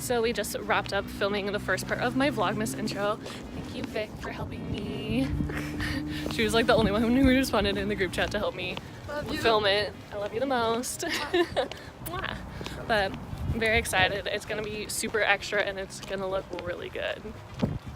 So we just wrapped up filming the first part of my Vlogmas intro. Thank you, Vic, for helping me. She was like the only one who responded in the group chat to help me film it. I love you the most. But I'm very excited. It's gonna be super extra and it's gonna look really good.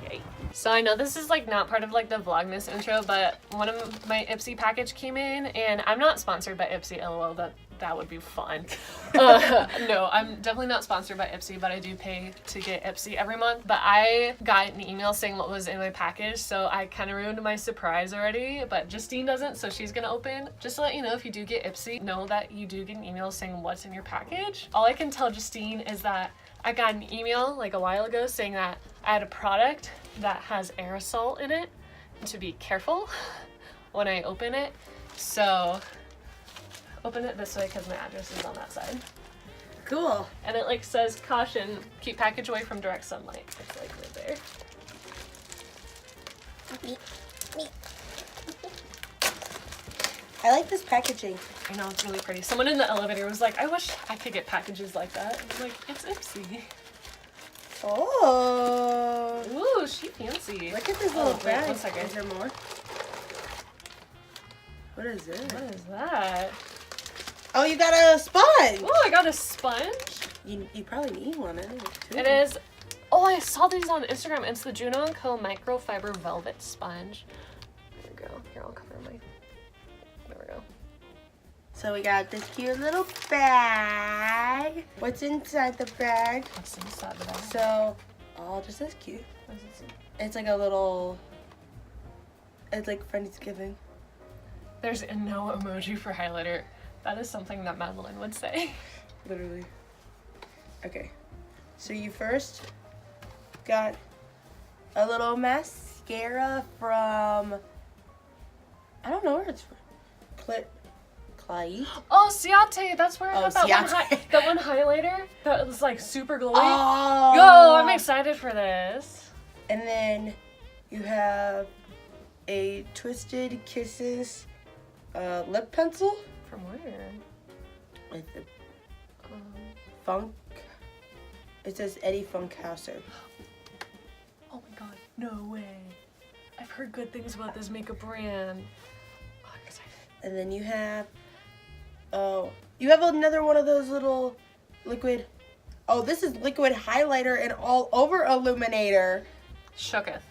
Yay. So I know this is like not part of like the Vlogmas intro, but one of my Ipsy package came in, and I'm not sponsored by Ipsy, lol, that would be fun. No, I'm definitely not sponsored by Ipsy, but I do pay to get Ipsy every month. But I got an email saying what was in my package, so I kind of ruined my surprise already, but Justine doesn't, so she's gonna open. Just to let you know, if you do get Ipsy, know that you do get an email saying what's in your package. All I can tell Justine is that I got an email like a while ago saying that I had a product that has aerosol in it, and to be careful when I open it. So open it this way because my address is on that side. Cool. And it like says caution, keep package away from direct sunlight. It's like right there. I like this packaging. I know, it's really pretty. Someone in the elevator was like, I wish I could get packages like that. And I'm like, it's Ipsy. Oh. Ooh, she fancy. Look at this little bag. 1 second. Is there more? What is it? What is that? Oh, you got a sponge. Oh, I got a sponge. You probably need one anyway, too. It is. Oh, I saw these on Instagram. It's the Juno & Co. Microfiber Velvet Sponge. There we go. Here, I'll cover my... There we go. So we got this cute little bag. What's inside the bag? What's inside the bag? So, oh, just this cute. What does it say? It's like a little... It's like Friendsgiving. There's no emoji for highlighter. That is something that Madeline would say. Literally. Okay. So you first got a little mascara from... I don't know where it's from. Clyde. Oh, Ciate! That's where I got that Ciate. that one highlighter that was like super glowy. Oh! Yo, I'm excited for this. And then you have a Twisted Kisses lip pencil. From where? With the Funk. It says Eddie Funkhauser. Oh my god, no way. I've heard good things about this makeup brand. Oh, I'm excited. And then you have, you have another one of those little liquid, this is liquid highlighter and all over illuminator. Shooketh.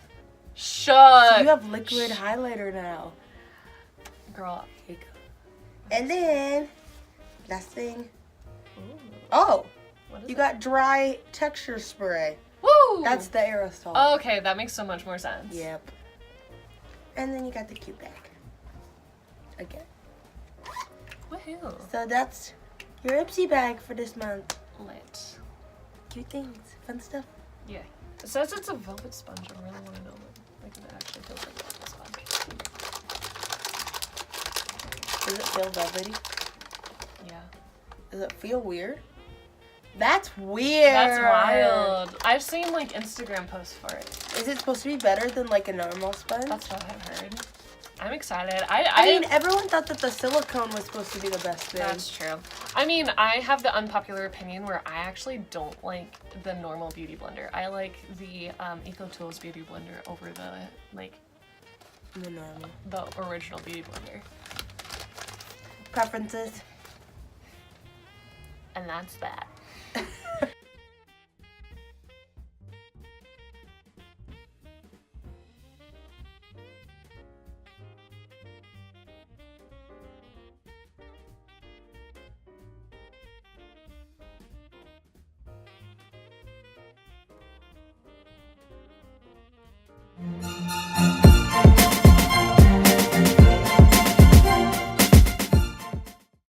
So you have liquid highlighter now. Girl. Here you go. And then, last thing. Ooh. Oh, What is you it? got dry texture spray. Woo! That's the aerosol. Okay, that makes so much more sense. Yep. And then you got the cute bag. Again. Woohoo. So that's your Ipsy bag for this month. Lit. Cute things, fun stuff. Yeah. It says it's a velvet sponge. I really want to know like if it actually feels like a velvet sponge. Does it feel velvety? Yeah. Does it feel weird? That's weird. That's wild. I've seen like Instagram posts for it. Is it supposed to be better than like a normal sponge? That's what I've heard. I'm excited. I mean, everyone thought that the silicone was supposed to be the best thing. That's true. I mean, I have the unpopular opinion where I actually don't like the normal beauty blender. I like the EcoTools beauty blender over the The normal. the original beauty blender. Preferences. And that's that.